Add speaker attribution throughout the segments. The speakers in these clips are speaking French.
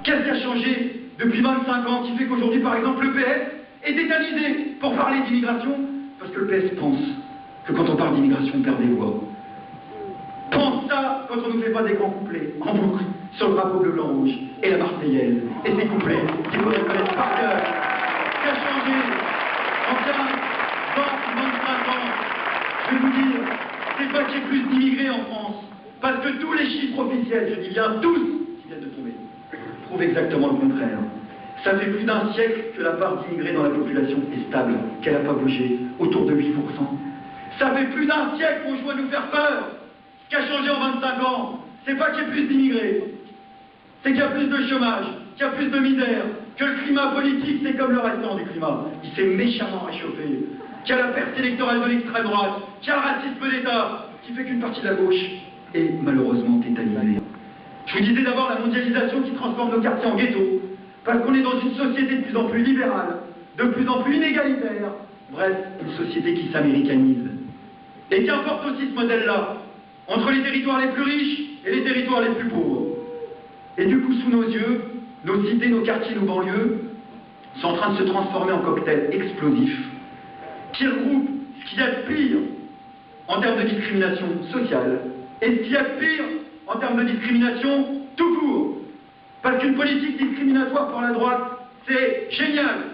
Speaker 1: Qu'est-ce qui a changé depuis 25 ans qui fait qu'aujourd'hui, par exemple, le PS est tétanisé pour parler d'immigration? Parce que le PS pense que quand on parle d'immigration, on perd des voix. Pense ça quand on ne nous fait pas des grands couplets en boucle sur le drapeau bleu-blanc-rouge et la Marseillaise et ces couplets qu'il faudrait connaître par cœur. Qui a changé en 15, 20, 25 ans? Je vais vous dire, c'est pas qu'il y ait plus d'immigrés en France, parce que tous les chiffres officiels, je dis bien tous, qui viennent de tomber, prouvent exactement le contraire. Ça fait plus d'un siècle que la part d'immigrés dans la population est stable, qu'elle n'a pas bougé, autour de 8%. Ça fait plus d'un siècle qu'on joue à nous faire peur. Ce qui a changé en 25 ans, c'est pas qu'il y ait plus d'immigrés, c'est qu'il y a plus de chômage, qu'il y a plus de misère, que le climat politique, c'est comme le restant du climat. Il s'est méchamment réchauffé, qu'il y a la perte électorale de l'extrême droite, qu'il y a le racisme d'État, qui fait qu'une partie de la gauche est malheureusement tétanisée. Je vous disais d'abord la mondialisation qui transforme nos quartiers en ghettos, parce qu'on est dans une société de plus en plus libérale, de plus en plus inégalitaire, bref, une société qui s'américanise. Et qu'importe aussi ce modèle-là, entre les territoires les plus riches et les territoires les plus pauvres. Et du coup, sous nos yeux, nos cités, nos quartiers, nos banlieues sont en train de se transformer en cocktails explosifs qui regroupent ce qu'il y a de pire en termes de discrimination sociale et ce qu'il y a de pire en termes de discrimination tout court. Parce qu'une politique discriminatoire pour la droite, c'est génial.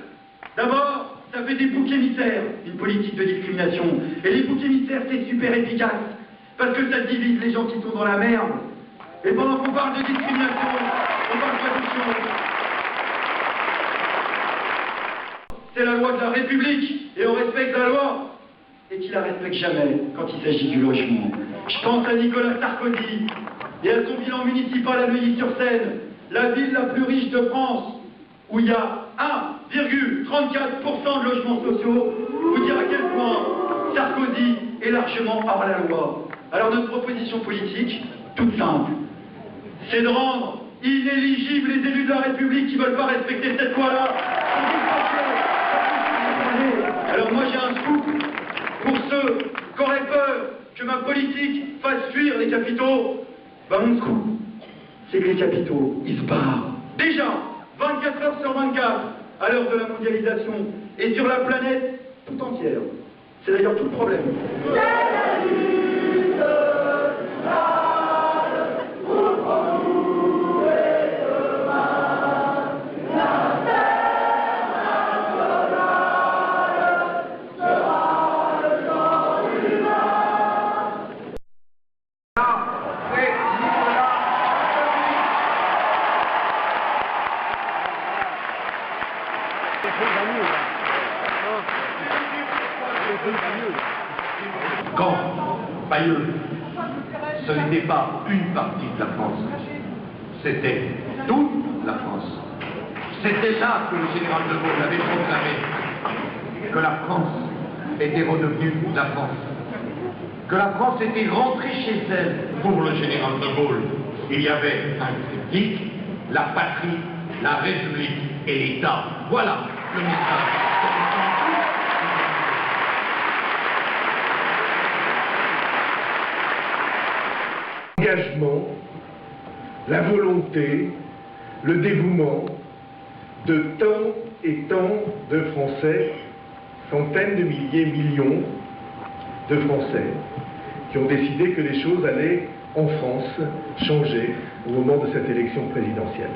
Speaker 1: D'abord, ça fait des boucs émissaires, une politique de discrimination. Et les boucs émissaires, c'est super efficace. Parce que ça divise les gens qui sont dans la merde. Et pendant qu'on parle de discrimination, on parle pas d'autre chose. C'est la loi de la République, et on respecte la loi, et qui la respecte jamais quand il s'agit du logement. Je pense à Nicolas Sarkozy, et à son bilan municipal à Neuilly-sur-Seine, la ville la plus riche de France, où il y a 1,34% de logements sociaux, vous dire à quel point Sarkozy est largement hors la loi. Alors notre proposition politique, toute simple, c'est de rendre inéligibles les élus de la République qui ne veulent pas respecter cette loi-là. Alors moi j'ai un scoop pour ceux qui auraient peur que ma politique fasse fuir les capitaux. Mon scoop, c'est que les capitaux, ils se barrent. Déjà, 24 heures sur 24, à l'heure de la mondialisation, et sur la planète tout entière. C'est d'ailleurs tout le problème.
Speaker 2: Quand Bayeux, ce n'était pas une partie de la France, c'était toute la France. C'était là que le général de Gaulle avait proclamé que la France était redevenue la France. Que la France était rentrée chez elle. Pour le général de Gaulle, il y avait un triptyque, la patrie, la République et l'État. Voilà le message.
Speaker 3: L'engagement, la volonté, le dévouement de tant et tant de Français, centaines de milliers, millions de Français, qui ont décidé que les choses allaient, en France, changer au moment de cette élection présidentielle.